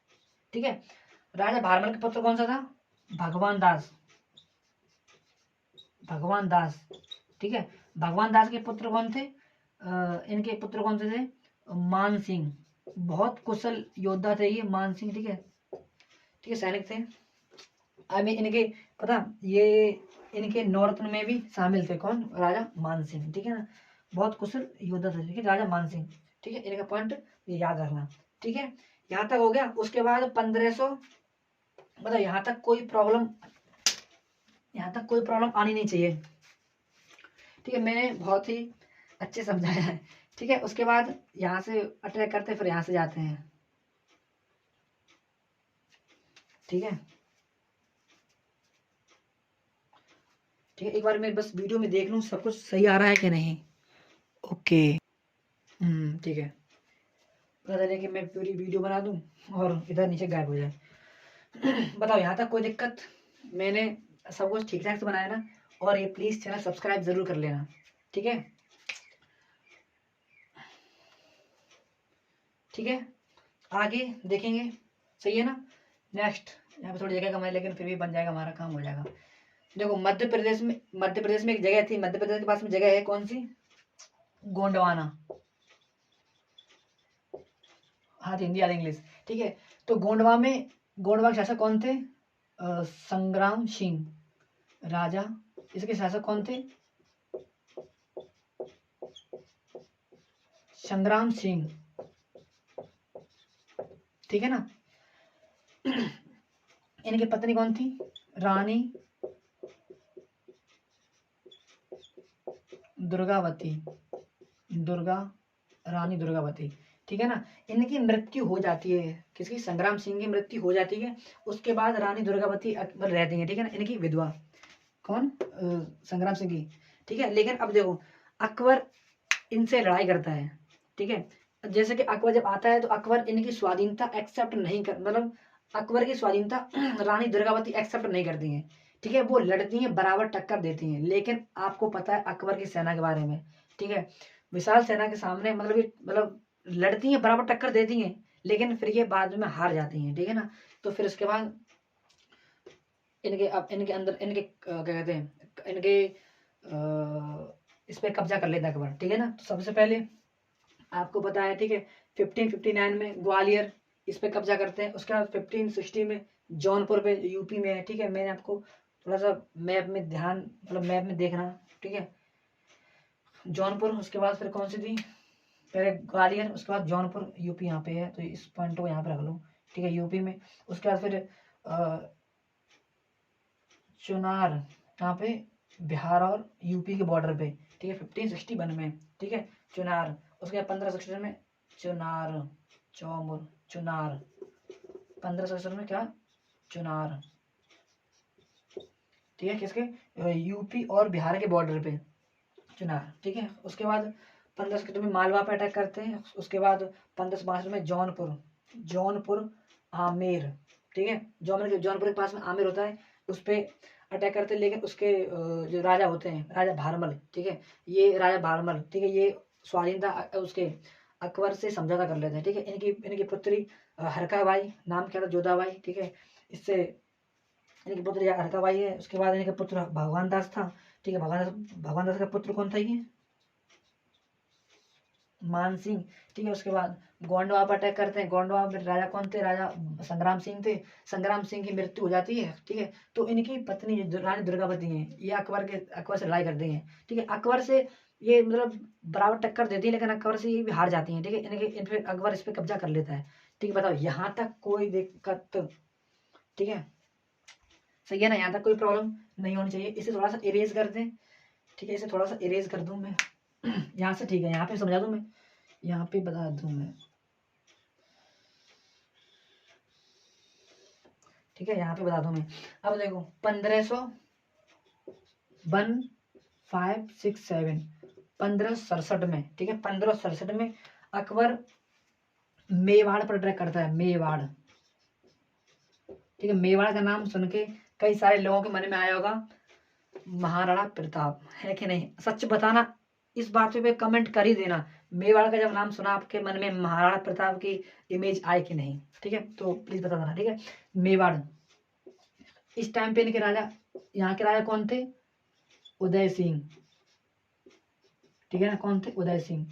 ठीक है। राजा भारमल का पुत्र कौन सा था? भगवान दास, भगवान दास, ठीक है। भगवान दास के पुत्र कौन थे? इनके पुत्र कौन से थे? मान सिंह, बहुत कुशल योद्धा थे ये मान सिंह, ठीक है, ठीक है, सैनिक थे। आई मीन इनके पता, ये इनके नॉर्थ में भी शामिल थे। कौन? राजा मान सिंह, ठीक है ना, बहुत कुशल योद्धा थे, ठीक है, राजा मान सिंह, ठीक है। इनका पॉइंट ये याद रखना, ठीक है। यहाँ तक हो गया। उसके बाद 1500, मतलब यहाँ तक कोई प्रॉब्लम आनी नहीं चाहिए, ठीक है। मैंने बहुत ही अच्छे समझाया है, ठीक है। उसके बाद यहाँ से अटैक करते फिर यहाँ से जाते हैं, ठीक है, ठीक है। एक बार मैं बस वीडियो में देख लूँ सब कुछ सही आ रहा है कि नहीं। ओके, ठीक है। पता चले कि मैं पूरी वीडियो बना दूं और इधर नीचे गायब हो जाए। बताओ यहाँ तक कोई दिक्कत? मैंने सब कुछ ठीक ठाक से बनाया ना? और ये प्लीज चैनल सब्सक्राइब जरूर कर लेना, ठीक है, ठीक है। आगे देखेंगे, सही है ना। नेक्स्ट, यहाँ पे थोड़ी जगह कम है लेकिन फिर भी बन जाएगा, हमारा काम हो जाएगा। देखो मध्य प्रदेश में एक जगह थी, मध्य प्रदेश के पास में जगह है कौन सी? गोंडवाना, हाँ हिंदी याद इंग्लिश, ठीक है। तो गोंडवा के शासक कौन थे? संग्राम सिंह राजा, इसके शासक कौन थे? संग्राम सिंह, ठीक है ना। इनकी पत्नी कौन थी? रानी दुर्गावती, रानी दुर्गावती, ठीक है ना। इनकी मृत्यु हो जाती है, किसकी? संग्राम सिंह की मृत्यु हो जाती है। उसके बाद रानी दुर्गावती अकबर रहती है, ठीक है ना, इनकी विधवा। कौन? संग्राम सिंह की, ठीक है। लेकिन अब देखो, अकबर इनसे लड़ाई करता है, ठीक है। जैसे कि अकबर जब आता है तो अकबर इनकी स्वाधीनता एक्सेप्ट नहीं कर, मतलब अकबर की स्वाधीनता रानी दुर्गावती एक्सेप्ट नहीं करती हैं, ठीक है। वो लड़ती हैं, बराबर टक्कर देती हैं। लेकिन आपको पता है अकबर की सेना के बारे में, ठीक है, विशाल सेना के सामने मतलब लड़ती हैं, बराबर टक्कर देती हैं, लेकिन फिर ये बाद में हार जाती हैं, ठीक है ना। तो फिर उसके बाद इनके अंदर क्या कहते हैं, इस पे कब्जा कर लेता है अकबर, ठीक है ना। तो सबसे पहले आपको पता है, ठीक है, 1559 में ग्वालियर, इस पे कब्जा करते हैं। उसके बाद 1560 में जौनपुर पे, यूपी में है, ठीक है। मैंने आपको थोड़ा सा मैप में ध्यान, मतलब मैप में देखना, ठीक है। जौनपुर, उसके बाद फिर कौन सी थी? पहले ग्वालियर, उसके बाद जौनपुर, यूपी यहाँ पे है, तो इस पॉइंट को यहाँ पे रख लो, ठीक है, यूपी में। उसके बाद फिर चुनार, यहाँ पे बिहार और यूपी के बॉर्डर पे, ठीक है, 1561 में, ठीक है, चुनार। उसके बाद 1560 में चुनार, चुनार, 1560 में क्या? चुनार, ठीक है, किसके? यूपी और बिहार के बॉर्डर पे चुनार, ठीक है। उसके बाद 1560 में मालवा पे अटैक करते हैं। उसके बाद 1562 में जौनपुर, आमेर, ठीक है। जौनपुर के पास में आमेर होता है, उस पे अटैक करते हैं, लेकिन उसके जो राजा होते हैं, राजा भारमल, ठीक है, ये राजा भारमल, ठीक है, ये स्वाधीनता उसके अकबर से समझौता कर लेते हैं, ठीक है। इनकी इनकी पुत्री हरकाबाई, नाम क्या था, जोधाबाई, ठीक है, इससे इनकी पुत्री हरकाबाई है। उसके बाद इनका पुत्र भगवान दास था, ठीक है, भगवान दास का पुत्र कौन था, ये मान सिंह, ठीक है। उसके बाद गोंडवा पर अटैक करते हैं। गोंडवा में राजा कौन थे, राजा संग्राम सिंह थे। संग्राम सिंह की मृत्यु हो जाती है, ठीक है। तो इनकी पत्नी रानी दुर्गावती हैं, ये अकबर से लड़ाई करती हैं, ठीक है। अकबर से ये मतलब बराबर टक्कर देती है, लेकिन अकबर से ये भी हार जाती हैं, ठीक है। इनके इन पे अकबर इस पे कब्जा कर लेता है, ठीक है। बताओ यहाँ तक कोई दिक्कत, ठीक है, सही है ना, यहाँ तक कोई प्रॉब्लम नहीं होनी चाहिए। इसे थोड़ा सा इरेज कर दें, ठीक है, इसे थोड़ा सा इरेज कर दूं मैं यहाँ से, ठीक है, यहाँ पे समझा दूं मैं, यहाँ पे बता दूं मैं, ठीक है, यहाँ पे बता दूं मैं। अब देखो 1567 1567 में, ठीक है, 1567 में अकबर मेवाड़ पर अटैक करता है। मेवाड़, ठीक है, मेवाड़ का नाम सुन के कई सारे लोगों के मन में आया होगा महाराणा प्रताप, है कि नहीं? सच बताना, इस बात पे कमेंट कर ही देना। मेवाड़ का जब नाम सुना आपके मन में महाराणा प्रताप की इमेज आई कि नहीं, ठीक है, तो प्लीज बता देना, ठीक है। मेवाड़, इस टाइम पे इनके राजा, यहाँ के राजा कौन थे, उदय सिंह, ठीक है ना, कौन थे, उदय सिंह।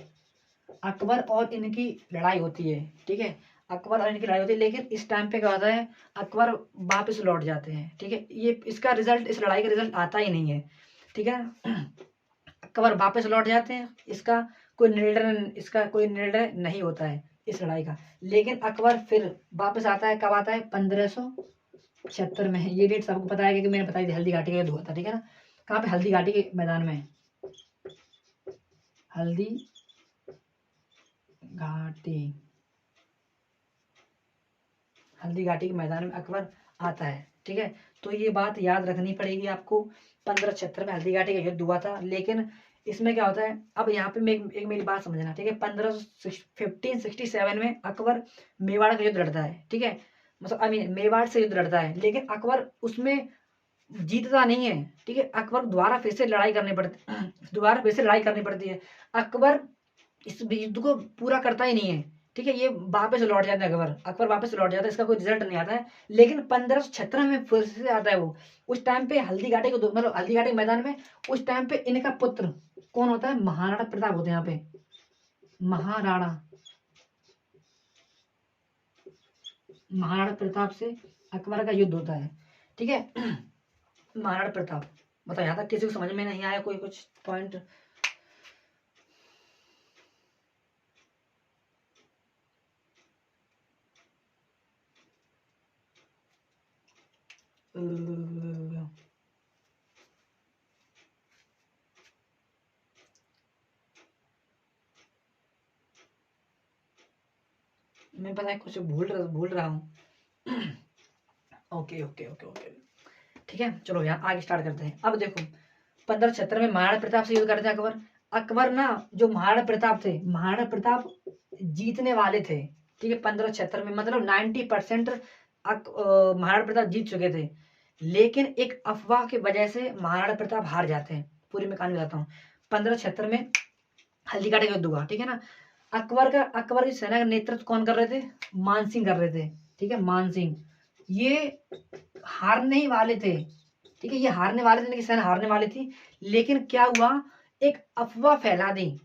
अकबर और इनकी लड़ाई होती है, ठीक है, अकबर और इनकी लड़ाई होती है, लेकिन इस टाइम पे क्या होता है, अकबर वापस लौट जाते हैं, ठीक है। ये इसका रिजल्ट, इस लड़ाई का रिजल्ट आता ही नहीं है, ठीक है। अकबर वापस लौट जाते हैं, इसका कोई निर्णय नहीं होता है इस लड़ाई का, लेकिन अकबर फिर वापस आता है। कब आता है, 1576 में। ये डेट सबको पता है, क्योंकि मैंने बताई थी, हल्दी घाटी का युद्ध हुआ था, ठीक है ना। कहाँ पे, हल्दी घाटी के मैदान में, हल्दी घाटी, हल्दी घाटी के मैदान में अकबर आता है, ठीक है। तो ये बात याद रखनी पड़ेगी आपको। 1576 में हल्दी घाटी का युद्ध हुआ था, लेकिन इसमें क्या होता है, अब यहाँ पे एक मेरी बात समझना, ठीक है। 1567 में अकबर मेवाड़ का युद्ध लड़ता है, ठीक है, मतलब आई मीन मेवाड़ से युद्ध लड़ता है, लेकिन अकबर उसमें जीतता नहीं है, ठीक है। अकबर दोबारा फिर से लड़ाई करनी पड़ती दोबारा फिर से लड़ाई करनी पड़ती है। अकबर इस युद्ध को पूरा करता ही नहीं है, ठीक है। ये वापस लौट जाता है, अकबर अकबर वापस लौट जाता है, इसका कोई रिजल्ट नहीं आता है। लेकिन 1576 में फिर से आता है वो। उस टाइम पे हल्दी घाटी को मतलब हल्दी घाटी के मैदान में उस टाइम पे इनका पुत्र कौन होता है, महाराणा प्रताप होते हैं यहाँ पे। महाराणा महाराणा प्रताप से अकबर का युद्ध होता है, ठीक है। महाराणा प्रताप, बताओ यहाँ तक किसी को समझ में नहीं आया कोई कुछ पॉइंट? मैं पता है कुछ भूल रहा हूँ। ओके ओके ओके ओके, ठीक है, चलो यहाँ आगे स्टार्ट करते हैं। अब देखो 1576 में महाराणा प्रताप से युद्ध करते हैं अकबर। अकबर ना, जो महाराणा प्रताप थे, महाराणा प्रताप जीतने वाले थे, ठीक है, 1576 में, मतलब 90% महाराणा प्रताप जीत चुके थे। लेकिन एक अफवाह की वजह से महाराणा प्रताप हार जाते हैं। पूरी मैं कहानी बताता हूँ। 1576 में हल्दीघाटी का युद्ध हुआ, ठीक है ना। अकबर की सेना का नेतृत्व कौन कर रहे थे, मान सिंह कर रहे थे, ठीक है, मान सिंह। ये हारने ही वाले थे, ठीक है, ये हारने वाले थे, इनकी सेना हारने वाली थी। लेकिन क्या हुआ, एक अफवाह फैला दी।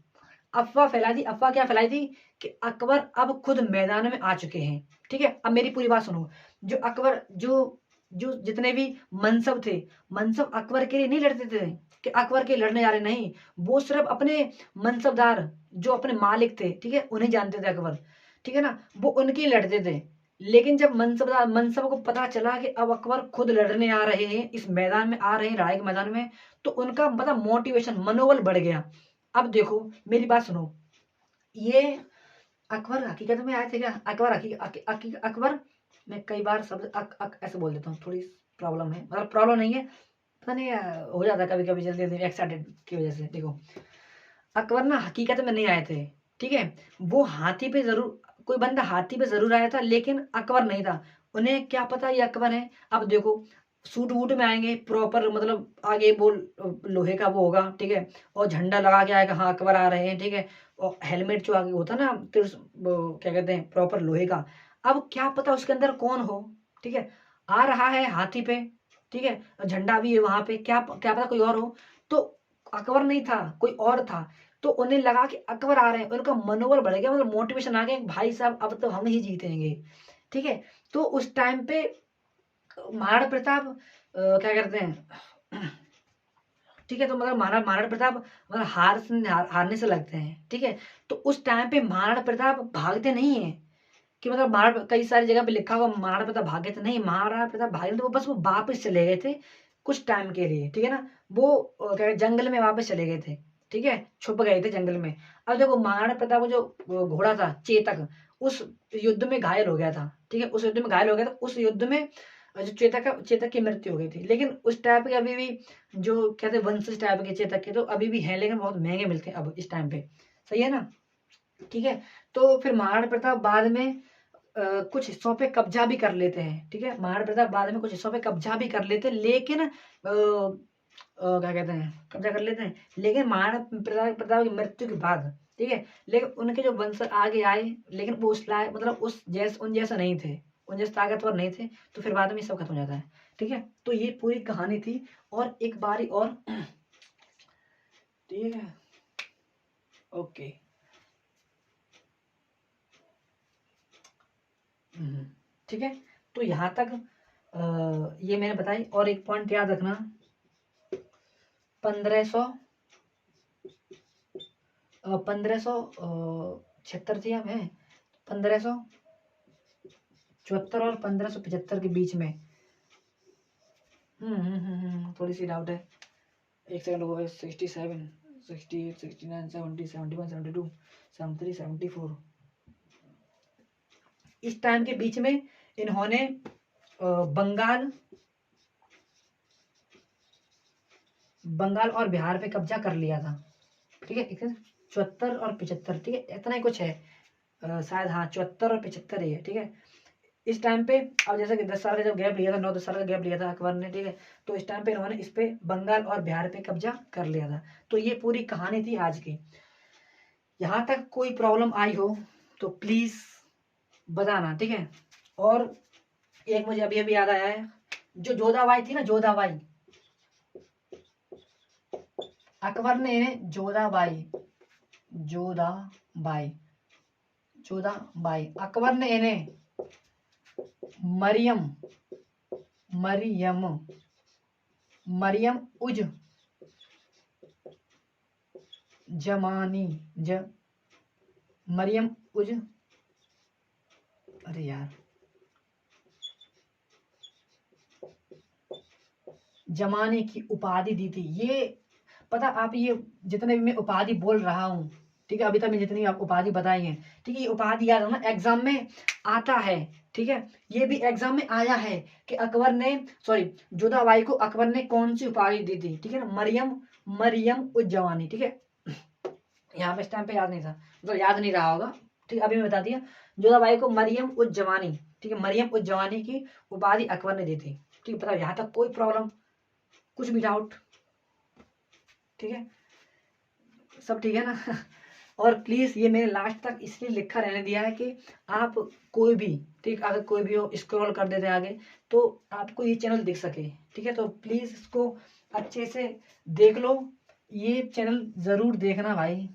अफवाह क्या फैलाई थी कि अकबर अब खुद मैदान में आ चुके हैं, ठीक है। अब मेरी पूरी बात सुनो। जो अकबर जो जो जितने भी मनसब थे, मनसब अकबर के लिए नहीं लड़ते थे कि अकबर के लड़ने जा रहे, नहीं, वो सिर्फ अपने मनसबदार, जो अपने मालिक थे, ठीक है, उन्हें जानते थे अकबर, ठीक है ना, वो उनके लड़ते थे। लेकिन जब मनसब को पता चला कि अब अकबर खुद लड़ने आ रहे हैं, इस मैदान में आ रहे हैं, लड़ाई के मैदान में, तो उनका मतलब मोटिवेशन, मनोबल बढ़ गया। अब देखो मेरी बात सुनो, ये अकबर हकीकत में आए थे क्या, अकबर, मैं कई बार शब्द ऐसे बोल देता हूँ, थोड़ी प्रॉब्लम है, मतलब प्रॉब्लम नहीं है, पता नहीं हो जाता है कभी कभी जल्दी जल्दी एक्साइटेड की वजह से। देखो अकबर ना हकीकत में नहीं आए थे, ठीक है, वो हाथी पे जरूर, कोई बंदा हाथी पे जरूर आया था, लेकिन अकबर नहीं था। उन्हें क्या पता ये अकबर है। अब देखो सूट वूट में आएंगे प्रॉपर, मतलब आगे वो लोहे का वो होगा, ठीक है, और झंडा लगा के आएगा, हाँ अकबर आ रहे हैं, ठीक है, और हेलमेट जो आगे होता है ना वो क्या कहते हैं प्रॉपर लोहे का। अब क्या पता उसके अंदर कौन हो, ठीक है, आ रहा है हाथी पे, ठीक है, झंडा भी है वहां पे, क्या क्या पता कोई और हो। तो अकबर नहीं था, कोई और था। तो उन्हें लगा कि अकबर आ रहे हैं, उनका मनोबल बढ़ गया, मतलब मोटिवेशन आ गया कि भाई साहब अब तो हम ही जीतेंगे, ठीक है। तो उस टाइम पे महाराणा प्रताप क्या करते हैं, ठीक है, तो मतलब महाराणा प्रताप मतलब हारने से लगते हैं, ठीक है। तो उस टाइम पे महाराणा प्रताप भागते नहीं है कि मतलब महाराणा, कई सारी जगह पे लिखा हुआ महाराणा प्रताप भागे थे, नहीं महाराणा प्रताप भागे थे, वो बस वो वापस चले गए थे कुछ टाइम के लिए, ठीक है ना। वो क्या कहते हैं, जंगल में वापस चले गए थे, ठीक है, छुप गए थे जंगल में। अब देखो महाराणा प्रताप को जो घोड़ा था चेतक, उस युद्ध में घायल हो गया था, ठीक है, उस युद्ध में घायल हो गया था, उस युद्ध में जो चेतक की मृत्यु हो गई थी। लेकिन उस टाइप के अभी भी जो कहते हैं वंशज टाइप के चेतक के तो अभी भी हैं, लेकिन बहुत महंगे मिलते हैं अब इस टाइम पे, सही है ना। ठीक है, तो फिर महाराणा प्रताप बाद में कुछ हिस्सों पे कब्जा भी कर लेते हैं, ठीक है, महाराणा प्रताप बाद में कुछ हिस्सों पे कब्जा भी कर लेते हैं, लेकिन क्या कहते हैं कब्जा कर लेते हैं, लेकिन महाराणा प्रताप की मृत्यु के बाद, ठीक है, लेकिन उनके जो वंशज आगे आए, लेकिन वो उस लायक मतलब उस जैसे उन जैसा नहीं थे, उन जैसे ताकतवर नहीं थे, तो फिर बाद में सब खत्म हो जाता है, ठीक है। तो ये पूरी कहानी थी। और एक बारी और ठीक है, ओके, ठीक है। तो यहाँ तक ये मैंने बताई। और एक पॉइंट याद रखना, 1576 थी अब है, 1574 और 1575 के बीच में। थोड़ी सी डाउट है, एक सेकंड हो गए। 67, 68, 69, 70, 71, 72, 73, 74, इस टाइम के बीच में इन्होंने बंगाल बंगाल और बिहार पे कब्जा कर लिया था, ठीक है, 74 और 75, ठीक है, इतना ही कुछ है, शायद हाँ 74 और 75 ही है, ठीक है। इस टाइम पे अब जैसे कि 10 साल का जब गैप लिया था, 9-10 साल का गैप लिया था अकबर ने, ठीक है, तो इस टाइम पे इन्होंने इस पे बंगाल और बिहार पे कब्जा कर लिया था। तो ये पूरी कहानी थी आज की। यहाँ तक कोई प्रॉब्लम आई हो तो प्लीज बताना, ठीक है। और एक मुझे अभी अभी याद आया है, जो जोधाबाई थी ना, जोधाबाई, अकबर ने जोधाबाई जोधाबाई जोधाबाई अकबर ने इन्हें मरियम मरियम मरियम उज जमानी मरियम उज, अरे यार, जमाने की उपाधि दी थी। ये पता, आप ये जितने भी मैं उपाधि बोल रहा हूँ, ठीक है, अभी तक मैं जितनी आप उपाधि बताई है, ठीक है, ये उपाधि याद रखना, एग्जाम में आता है, ठीक है, ये भी एग्जाम में आया है कि अकबर ने, सॉरी, जोधाबाई को अकबर ने कौन सी उपाधि दी थी, ठीक है ना, मरियम मरियम उज जवानी, ठीक है। यहाँ पे इस टाइम पे याद नहीं था, मतलब याद नहीं रहा होगा, ठीक है, अभी मैं बता दिया, जोधाबाई को मरियम उज जवानी, ठीक है, मरियम उज जवानी की उपाधि अकबर ने दी थी, ठीक है। बताओ यहाँ तक कोई प्रॉब्लम, कुछ भी डाउट, ठीक है, सब ठीक है ना। और प्लीज ये मैंने लास्ट तक इसलिए लिखा रहने दिया है कि आप कोई भी, ठीक, अगर कोई भी हो स्क्रॉल कर देते आगे तो आपको ये चैनल दिख सके, ठीक है। तो प्लीज इसको अच्छे से देख लो, ये चैनल जरूर देखना भाई,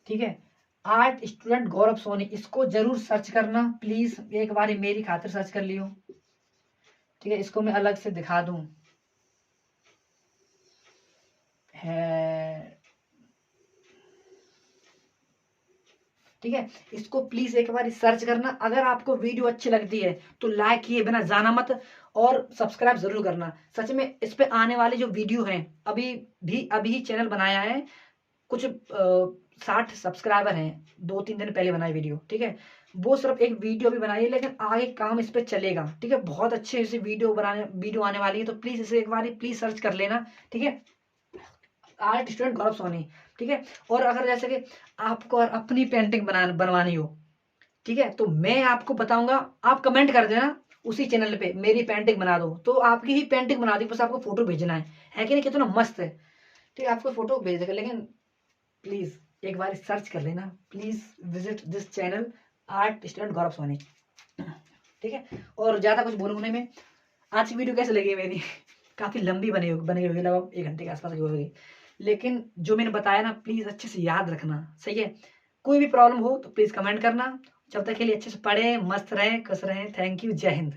ठीक है। आर्ट स्टूडेंट गौरव सोनी, इसको जरूर सर्च करना प्लीज, एक बार मेरी खातिर सर्च कर लियो, ठीक है। इसको मैं अलग से दिखा दूं, है, ठीक है, इसको प्लीज एक बार सर्च करना। अगर आपको वीडियो अच्छी लगती है तो लाइक किए बिना जाना मत, और सब्सक्राइब जरूर करना। सच में इस पे आने वाले जो वीडियो हैं, अभी ही चैनल बनाया है, कुछ 60 सब्सक्राइबर हैं, 2-3 दिन पहले बनाई वीडियो, ठीक है, वो सिर्फ एक वीडियो भी बनाई है, लेकिन आगे काम इस पे चलेगा, ठीक है, बहुत अच्छे से वीडियो आने वाली है। तो प्लीज इसे एक बार प्लीज सर्च कर लेना, ठीक है, आर्ट स्टूडेंट गौरव सोनी, ठीक है। और अगर जैसे कि आपको और अपनी पेंटिंग बनवानी हो, ठीक है, तो मैं आपको बताऊंगा, आप कमेंट कर देना, उसी चैनल पे मेरी पेंटिंग बना दो, तो आपकी ही पेंटिंग बना दी, बस आपको फोटो भेजना है कि नहीं? कितना मस्त है। ठीक है, आपको फोटो भेज देगा, लेकिन प्लीज एक बार सर्च कर लेना, please visit this channel art student Gaurav Soni. ठीक है, और ज्यादा कुछ बोलूंगा नहीं मैं। आज की वीडियो कैसे लगी मेरी? काफी लंबी बनी होगी, लगभग 1 घंटे के आसपास की होगी, लेकिन जो मैंने बताया ना प्लीज अच्छे से याद रखना, सही है? कोई भी प्रॉब्लम हो तो प्लीज कमेंट करना। जब तक के लिए अच्छे से पढ़े, मस्त रहें, खुश रहें। थैंक यू, जय हिंद।